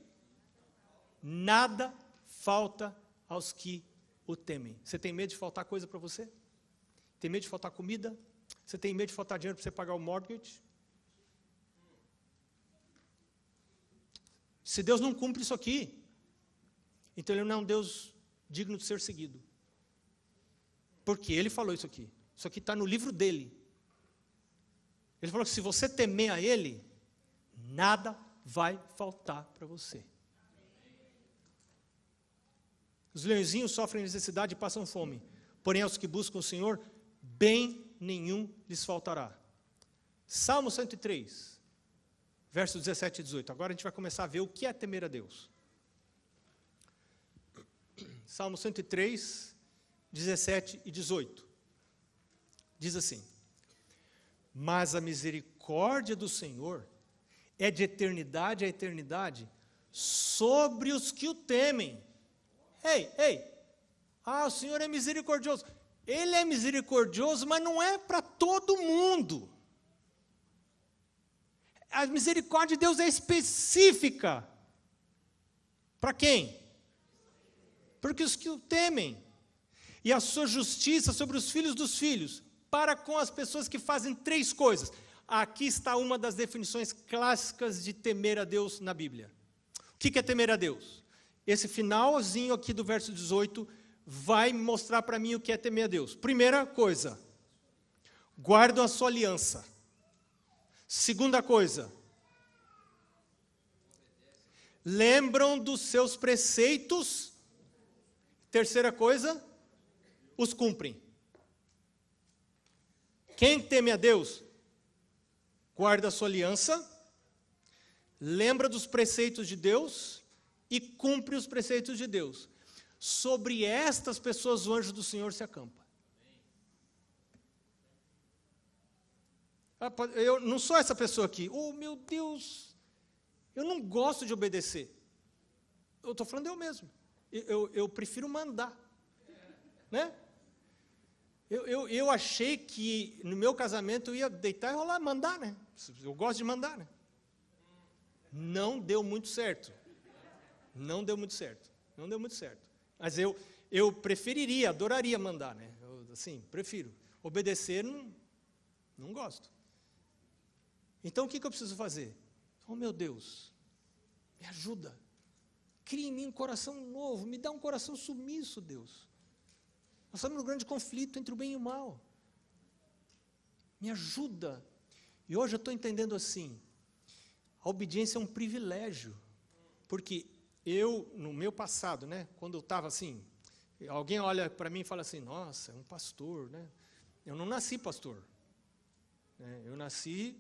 Nada falta aos que o temem. Você tem medo de faltar coisa para você? Tem medo de faltar comida? Você tem medo de faltar dinheiro para você pagar o mortgage? Se Deus não cumpre isso aqui, então Ele não é um Deus digno de ser seguido. Porque Ele falou isso aqui. Isso aqui está no livro dele. Ele falou que se você temer a Ele, nada vai faltar para você. Os leõezinhos sofrem necessidade e passam fome. Porém, aos que buscam o Senhor, bem nenhum lhes faltará. Salmo 103, versos 17 e 18. Agora a gente vai começar a ver o que é temer a Deus. Salmo 103, 17 e 18. Diz assim: mas a misericórdia do Senhor é de eternidade a eternidade sobre os que o temem. Ei, o Senhor é misericordioso. Ele é misericordioso, mas não é para todo mundo. A misericórdia de Deus é específica. Para quem? Porque os que o temem. E a sua justiça sobre os filhos dos filhos, para com as pessoas que fazem três coisas. Aqui está uma das definições clássicas de temer a Deus na Bíblia. O que é temer a Deus? Esse finalzinho aqui do verso 18 vai mostrar para mim o que é temer a Deus. Primeira coisa, guardam a sua aliança. Segunda coisa, lembram dos seus preceitos. Terceira coisa, os cumprem. Quem teme a Deus, guarda a sua aliança, lembra dos preceitos de Deus e cumpre os preceitos de Deus. Sobre estas pessoas o anjo do Senhor se acampa. Eu não sou essa pessoa aqui. Oh, meu Deus, eu não gosto de obedecer. Eu estou falando eu mesmo. Eu prefiro mandar. Né? Eu achei que no meu casamento eu ia deitar e rolar, mandar, né? Eu gosto de mandar, né? Não deu muito certo. Não deu muito certo. Mas eu preferiria, adoraria mandar, né? Assim, prefiro. Obedecer, não gosto. Então, o que eu preciso fazer? Oh, meu Deus, me ajuda. Cria em mim um coração novo, me dá um coração submisso, Deus. Nós estamos num grande conflito entre o bem e o mal. Me ajuda. E hoje eu estou entendendo assim, a obediência é um privilégio. Porque no meu passado, né, quando eu estava assim, alguém olha para mim e fala assim, nossa, é um pastor, né? Eu não nasci pastor. Né? Eu nasci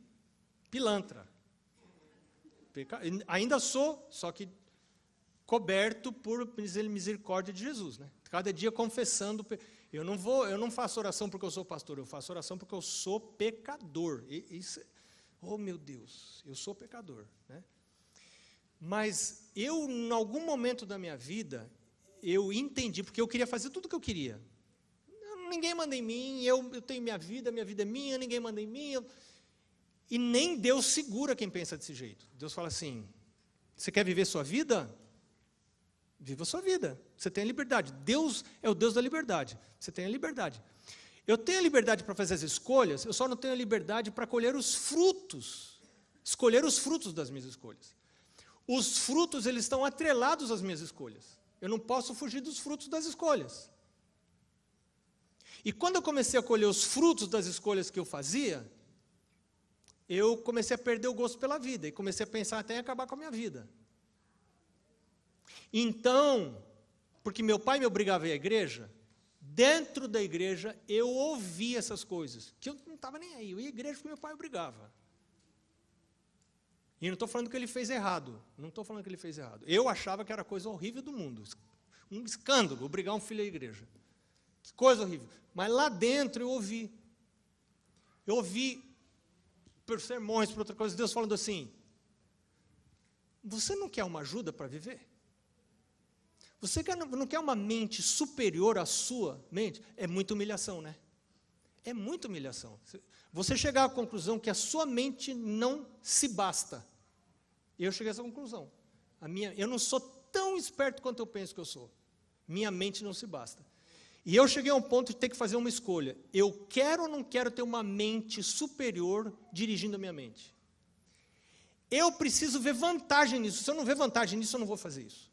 pilantra. Ainda sou, só que coberto por misericórdia de Jesus, né? Cada dia confessando. Eu não faço oração porque eu sou pastor, eu faço oração porque eu sou pecador. Oh, meu Deus, eu sou pecador, né? Mas eu, em algum momento da minha vida, eu entendi, porque eu queria fazer tudo o que eu queria. Ninguém manda em mim, eu tenho minha vida é minha, ninguém manda em mim. E nem Deus segura quem pensa desse jeito. Deus fala assim, você quer viver sua vida? Viva a sua vida. Você tem a liberdade. Deus é o Deus da liberdade. Você tem a liberdade. Eu tenho a liberdade para fazer as escolhas, eu só não tenho a liberdade para colher os frutos. Escolher os frutos das minhas escolhas. Os frutos, eles estão atrelados às minhas escolhas. Eu não posso fugir dos frutos das escolhas. E quando eu comecei a colher os frutos das escolhas que eu fazia, eu comecei a perder o gosto pela vida e comecei a pensar até em acabar com a minha vida. Então, porque meu pai me obrigava a ir à igreja, dentro da igreja eu ouvia essas coisas, que eu não estava nem aí, eu ia à igreja porque meu pai obrigava. E não estou falando que ele fez errado, não estou falando que ele fez errado. Eu achava que era a coisa horrível do mundo, um escândalo, obrigar um filho à igreja. Que coisa horrível. Mas lá dentro eu ouvi. Eu ouvi por sermões, por outra coisa, Deus falando assim, você não quer uma ajuda para viver? Você não quer uma mente superior à sua mente? É muita humilhação, né? É muita humilhação. Você chegar à conclusão que a sua mente não se basta. Eu cheguei a essa conclusão. Eu não sou tão esperto quanto eu penso que eu sou. Minha mente não se basta. E eu cheguei a um ponto de ter que fazer uma escolha. Eu quero ou não quero ter uma mente superior dirigindo a minha mente? Eu preciso ver vantagem nisso. Se eu não ver vantagem nisso, eu não vou fazer isso.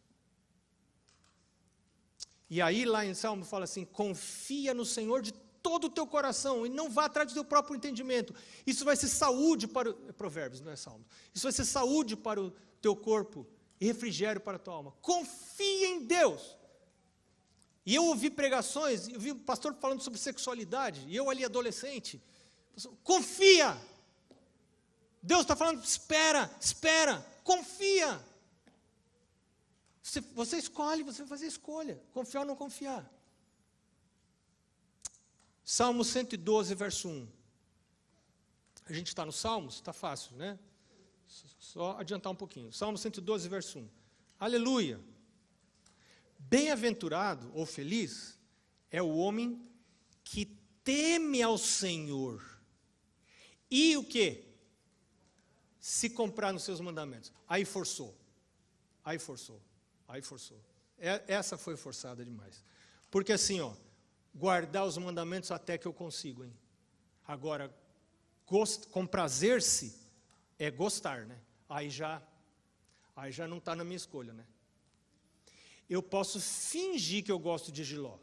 E aí lá em Salmo fala assim, confia no Senhor de todo o teu coração e não vá atrás do teu próprio entendimento. Isso vai ser saúde para Provérbios, não é Salmo. Isso vai ser saúde para o teu corpo e refrigério para a tua alma. Confia em Deus. E eu ouvi pregações, eu vi um pastor falando sobre sexualidade, e eu ali adolescente, confia. Deus está falando, espera, confia. Você escolhe, você vai fazer escolha, confiar ou não confiar. Salmo 112, verso 1. A gente está no Salmos, está fácil, né? Só adiantar um pouquinho. Salmo 112, verso 1. Aleluia. Bem-aventurado ou feliz é o homem que teme ao Senhor. E o quê? Se comprar nos seus mandamentos. Aí forçou. Essa foi forçada demais. Porque assim, ó, guardar os mandamentos até que eu consigo, hein? Agora, comprazer-se é gostar, né? Aí já não está na minha escolha, né? Eu posso fingir que eu gosto de jiló.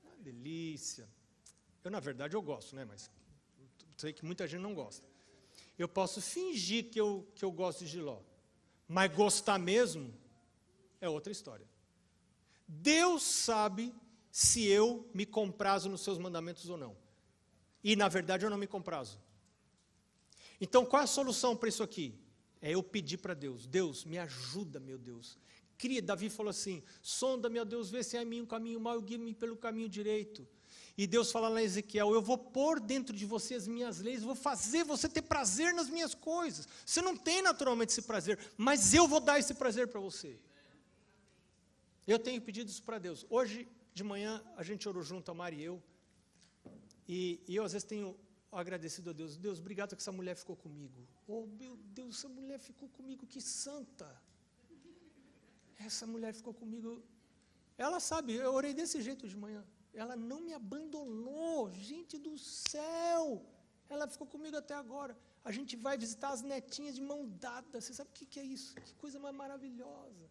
Uma delícia. Na verdade, eu gosto, né? Mas sei que muita gente não gosta. Eu posso fingir que eu gosto de jiló. Mas gostar mesmo é outra história. Deus sabe se eu me comprazo nos seus mandamentos ou não. E, na verdade, eu não me comprazo. Então, qual é a solução para isso aqui? É eu pedir para Deus. Deus, me ajuda, meu Deus. Davi falou assim, sonda-me, ó Deus, vê se há em mim um caminho mau e guia-me pelo caminho direito. E Deus fala lá em Ezequiel, eu vou pôr dentro de você as minhas leis, vou fazer você ter prazer nas minhas coisas. Você não tem naturalmente esse prazer, mas eu vou dar esse prazer para você. Eu tenho pedido isso para Deus. Hoje de manhã a gente orou junto, a Mari e eu, e eu às vezes tenho agradecido a Deus. Deus, obrigado que essa mulher ficou comigo. Oh meu Deus, essa mulher ficou comigo, que santa. Essa mulher ficou comigo. Ela sabe, eu orei desse jeito de manhã. Ela não me abandonou, gente do céu. Ela ficou comigo até agora. A gente vai visitar as netinhas de mão dada. Você sabe o que é isso? Que coisa mais maravilhosa.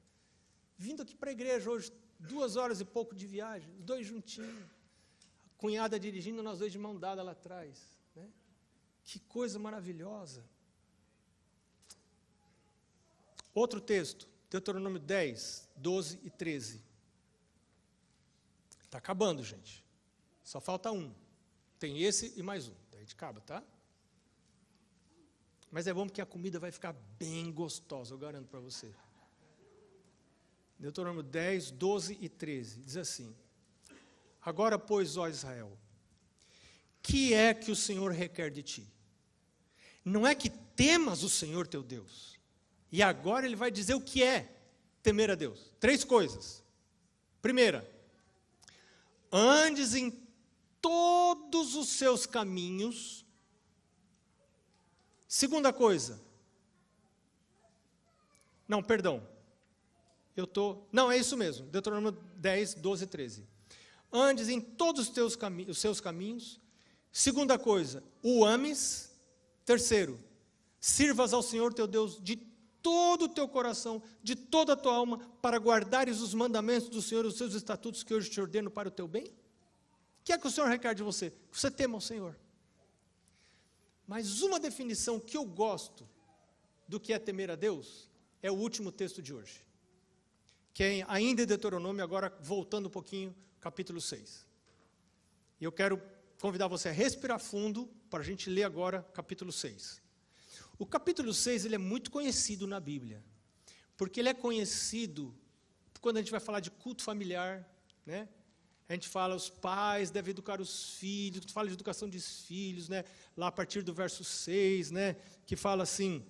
Vindo aqui para a igreja hoje, 2 horas e pouco de viagem, os 2 juntinhos. A cunhada dirigindo, nós 2 de mão dada lá atrás. Né? Que coisa maravilhosa. Outro texto. Deuteronômio 10, 12 e 13. Está acabando, gente. Só falta um. Tem esse e mais um. Daí a gente acaba, tá? Mas é bom porque a comida vai ficar bem gostosa, eu garanto para você. Deuteronômio 10, 12 e 13. Diz assim, agora, pois, ó Israel, que é que o Senhor requer de ti? Não é que temas o Senhor teu Deus. E agora ele vai dizer o que é temer a Deus. 3 coisas. Primeira, andes em todos os seus caminhos. Segunda coisa. Não, perdão. Não, é isso mesmo. Deuteronômio 10, 12 e 13. Andes em todos os seus caminhos. Segunda coisa, o ames. Terceiro, sirvas ao Senhor teu Deus de todo o teu coração, de toda a tua alma, para guardares os mandamentos do Senhor, os seus estatutos que hoje te ordeno para o teu bem? O que é que o Senhor requer de você? Que você tema o Senhor. Mas uma definição que eu gosto do que é temer a Deus é o último texto de hoje, que é ainda em Deuteronômio, agora voltando um pouquinho, capítulo 6. E eu quero convidar você a respirar fundo para a gente ler agora capítulo 6. O capítulo 6 ele é muito conhecido na Bíblia, porque ele é conhecido quando a gente vai falar de culto familiar, né? A gente fala, os pais devem educar os filhos, fala de educação dos filhos, né? Lá a partir do verso 6, né? Que fala assim,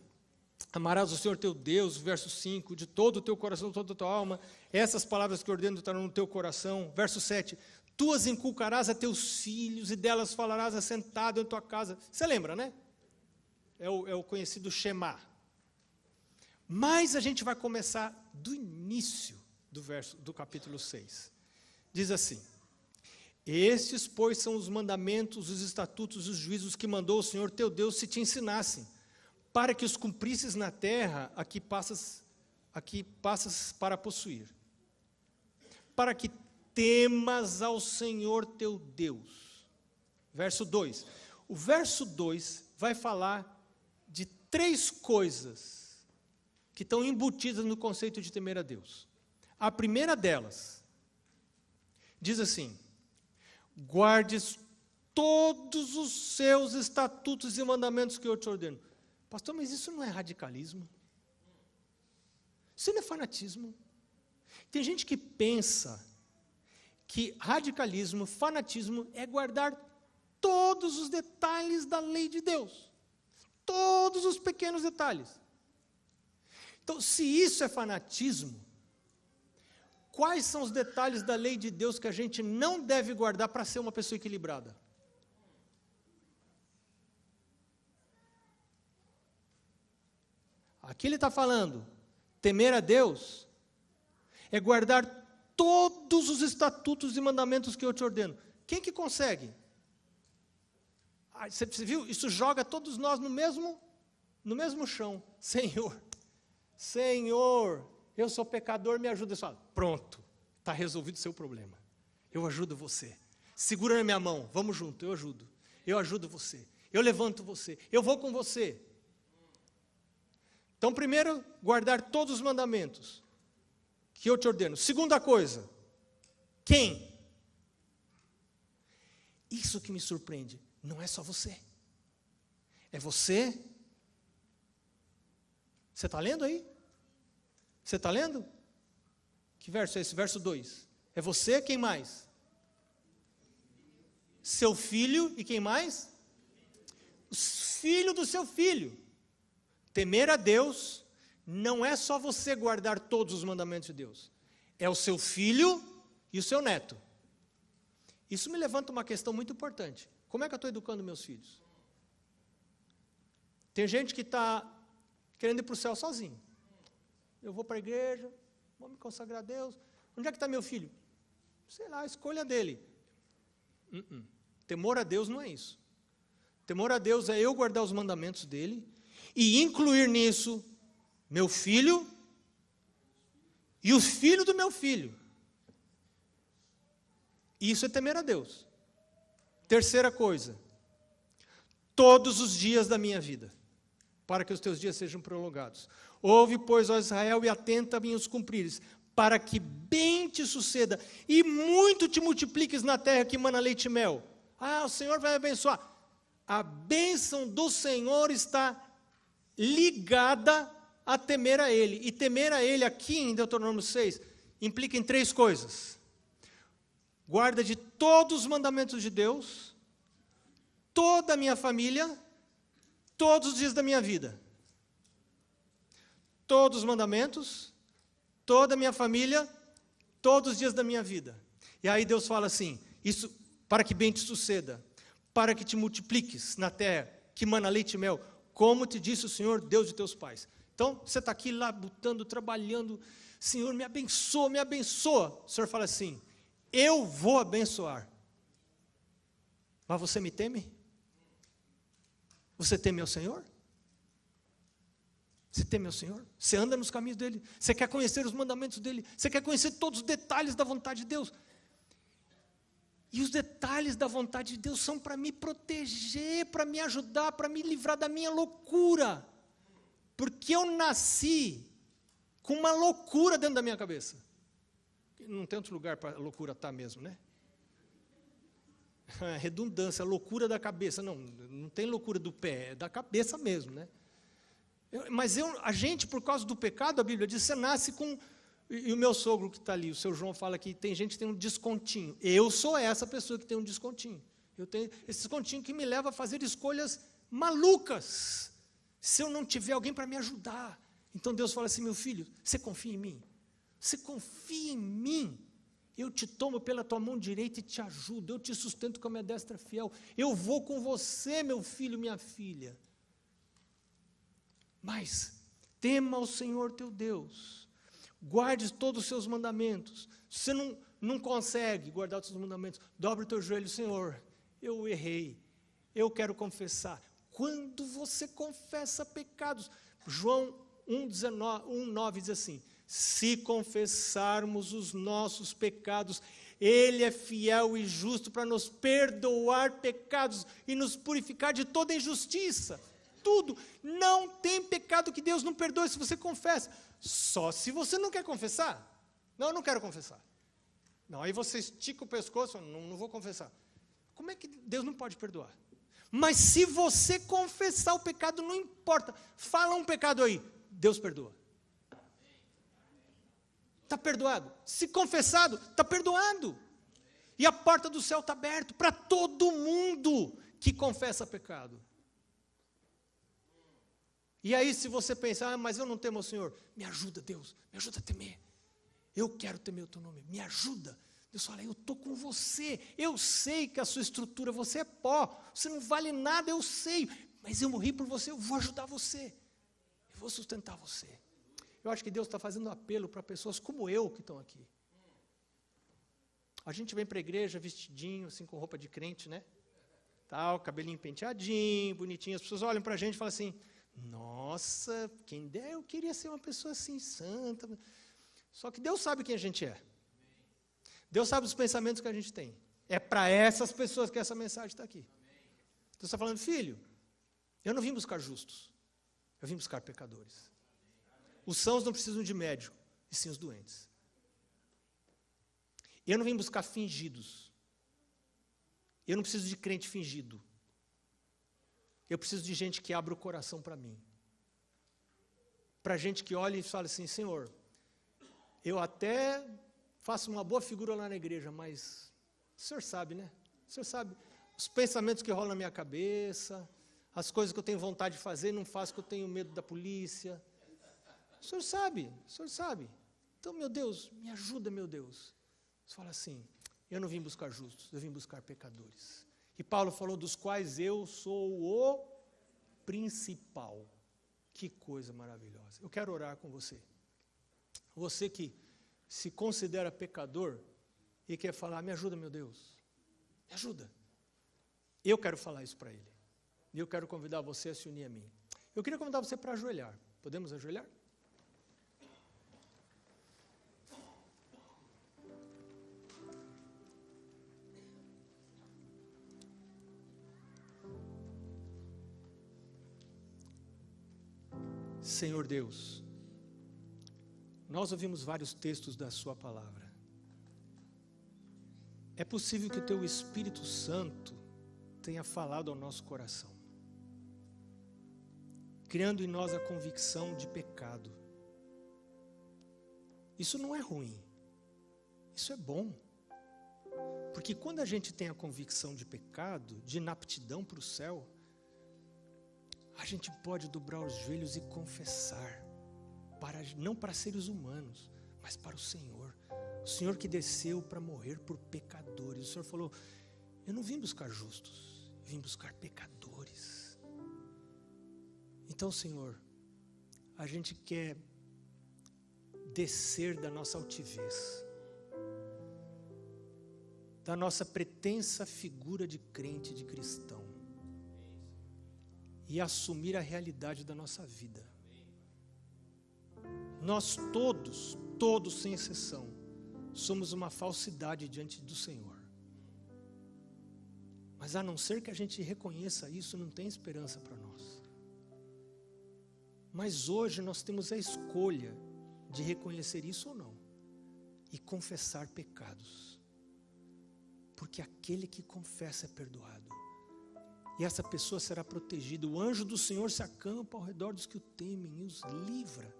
amarás o Senhor teu Deus, verso 5, de todo o teu coração, de toda a tua alma, essas palavras que ordeno estarão no teu coração, verso 7, tu as inculcarás a teus filhos, e delas falarás assentado em tua casa. Você lembra, né? É o conhecido Shema. Mas a gente vai começar do início do capítulo 6. Diz assim, estes, pois, são os mandamentos, os estatutos, os juízos que mandou o Senhor teu Deus se te ensinassem, para que os cumprisses na terra a que passas para possuir, para que temas ao Senhor teu Deus. Verso 2. O verso 2 vai falar de 3 coisas que estão embutidas no conceito de temer a Deus. A primeira delas diz assim, guardes todos os seus estatutos e mandamentos que eu te ordeno. Pastor, mas isso não é radicalismo? Isso não é fanatismo? Tem gente que pensa que radicalismo, fanatismo é guardar todos os detalhes da lei de Deus. Todos os pequenos detalhes. Então, se isso é fanatismo, quais são os detalhes da lei de Deus que a gente não deve guardar para ser uma pessoa equilibrada? Aqui ele está falando, temer a Deus é guardar todos os estatutos e mandamentos que eu te ordeno. Quem que consegue? Você viu? Isso joga todos nós no mesmo chão. Senhor, eu sou pecador, me ajuda. Você fala, pronto, está resolvido o seu problema. Eu ajudo você. Segura na minha mão, vamos junto, eu ajudo. Eu ajudo você. Eu levanto você. Eu vou com você. Então, primeiro, guardar todos os mandamentos que eu te ordeno. Segunda coisa, quem? Isso que me surpreende. Não é só você. É você. Você está lendo aí? Você está lendo? Que verso é esse? Verso 2. É você, quem mais? Seu filho e quem mais? O filho do seu filho. Temer a Deus não é só você guardar todos os mandamentos de Deus. É o seu filho e o seu neto. Isso me levanta uma questão muito importante. Como é que eu estou educando meus filhos? Tem gente que está querendo ir para o céu sozinho. Eu vou para a igreja, vou me consagrar a Deus. Onde é que está meu filho? Sei lá, a escolha dele. Temor a Deus não é isso. Temor a Deus é eu guardar os mandamentos dele e incluir nisso meu filho e o filho do meu filho. Isso é temer a Deus. Terceira coisa, todos os dias da minha vida, para que os teus dias sejam prolongados. Ouve, pois, ó Israel, e atenta a mim os cumprires, para que bem te suceda e muito te multipliques na terra que mana leite e mel. O Senhor vai abençoar. A bênção do Senhor está ligada a temer a Ele. E temer a Ele aqui em Deuteronômio 6 implica em 3 coisas. Guarda de todos os mandamentos de Deus, toda a minha família, todos os dias da minha vida. Todos os mandamentos, toda a minha família, todos os dias da minha vida. E aí Deus fala assim, isso para que bem te suceda, para que te multipliques na terra, que mana leite e mel, como te disse o Senhor, Deus de teus pais. Então, você está aqui lá lutando, trabalhando, Senhor, me abençoa, me abençoa. O Senhor fala assim, eu vou abençoar. Mas você me teme? Você teme ao Senhor? Você teme ao Senhor? Você anda nos caminhos dEle? Você quer conhecer os mandamentos dEle? Você quer conhecer todos os detalhes da vontade de Deus? E os detalhes da vontade de Deus são para me proteger, para me ajudar, para me livrar da minha loucura. Porque eu nasci com uma loucura dentro da minha cabeça. Não tem outro lugar para a loucura estar mesmo, né? Redundância, loucura da cabeça. Não tem loucura do pé, é da cabeça mesmo, né? A gente, por causa do pecado, a Bíblia diz, você nasce com... E o meu sogro que está ali, o seu João, fala que tem gente que tem um descontinho. Eu sou essa pessoa que tem um descontinho. Eu tenho esse descontinho que me leva a fazer escolhas malucas, se eu não tiver alguém para me ajudar. Então Deus fala assim, meu filho, você confia em mim? Você confia em mim? Eu te tomo pela tua mão direita e te ajudo, eu te sustento com a minha destra fiel, eu vou com você, meu filho, minha filha. Mas tema ao Senhor teu Deus, guarde todos os seus mandamentos. Se você não consegue guardar os seus mandamentos, dobre o teu joelho, Senhor, eu errei, eu quero confessar. Quando você confessa pecados, João 1,9 diz assim, se confessarmos os nossos pecados, Ele é fiel e justo para nos perdoar pecados e nos purificar de toda injustiça. Tudo, não tem pecado que Deus não perdoe se você confessa. Só se você não quer confessar. Não, eu não quero confessar. Não, aí você estica o pescoço, não vou confessar. Como é que Deus não pode perdoar? Mas se você confessar o pecado, não importa. Fala um pecado aí, Deus perdoa. Está perdoado. Se confessado, está perdoado. E a porta do céu está aberta para todo mundo que confessa pecado. E aí, se você pensar, mas eu não temo ao Senhor, me ajuda, Deus, me ajuda a temer. Eu quero temer o teu nome, me ajuda. Deus fala, eu estou com você, eu sei que a sua estrutura, você é pó, você não vale nada, eu sei, mas eu morri por você, eu vou ajudar você, eu vou sustentar você. Eu acho que Deus está fazendo um apelo para pessoas como eu que estão aqui. A gente vem para a igreja vestidinho, assim, com roupa de crente, né? Tal, cabelinho penteadinho, bonitinho, as pessoas olham para a gente e falam assim, nossa, quem der, eu queria ser uma pessoa assim, santa. Só que Deus sabe quem a gente é. Deus sabe os pensamentos que a gente tem. É para essas pessoas que essa mensagem está aqui. Deus está falando, filho, eu não vim buscar justos, eu vim buscar pecadores. Os sãos não precisam de médico, e sim os doentes. Eu não vim buscar fingidos. Eu não preciso de crente fingido. Eu preciso de gente que abra o coração para mim. Para gente que olha e fala assim, Senhor, eu até faço uma boa figura lá na igreja, mas o Senhor sabe, né? O Senhor sabe os pensamentos que rolam na minha cabeça, as coisas que eu tenho vontade de fazer, não faço porque eu tenho medo da polícia. O Senhor sabe, o Senhor sabe. Então, meu Deus, me ajuda, meu Deus. Você fala assim, eu não vim buscar justos, eu vim buscar pecadores. E Paulo falou, dos quais eu sou o principal. Que coisa maravilhosa. Eu quero orar com você. Você que se considera pecador e quer falar, me ajuda, meu Deus. Me ajuda. Eu quero falar isso para Ele. E eu quero convidar você a se unir a mim. Eu queria convidar você para ajoelhar. Podemos ajoelhar? Senhor Deus, nós ouvimos vários textos da sua palavra. É possível que o teu Espírito Santo tenha falado ao nosso coração, criando em nós a convicção de pecado. Isso não é ruim, isso é bom. Porque quando a gente tem a convicção de pecado, de inaptidão para o céu, a gente pode dobrar os joelhos e confessar, não para seres humanos, mas para o Senhor que desceu para morrer por pecadores. O Senhor falou, eu não vim buscar justos, eu vim buscar pecadores. Então, Senhor, a gente quer descer da nossa altivez, da nossa pretensa figura de crente, de cristão, e assumir a realidade da nossa vida. Nós todos sem exceção, somos uma falsidade diante do Senhor. Mas a não ser que a gente reconheça isso, não tem esperança para nós. Mas hoje nós temos a escolha de reconhecer isso ou não, e confessar pecados. Porque aquele que confessa é perdoado. E essa pessoa será protegida. O anjo do Senhor se acampa ao redor dos que o temem e os livra.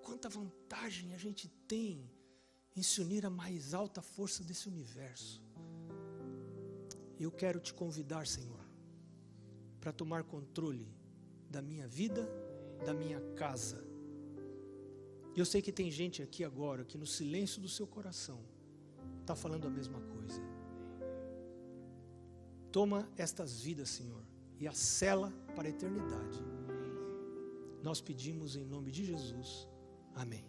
Quanta vantagem a gente tem em se unir à mais alta força desse universo. Eu quero te convidar, Senhor, para tomar controle da minha vida, da minha casa. E eu sei que tem gente aqui agora que no silêncio do seu coração está falando a mesma coisa. Toma estas vidas, Senhor, e as sela para a eternidade. Nós pedimos em nome de Jesus. Amém.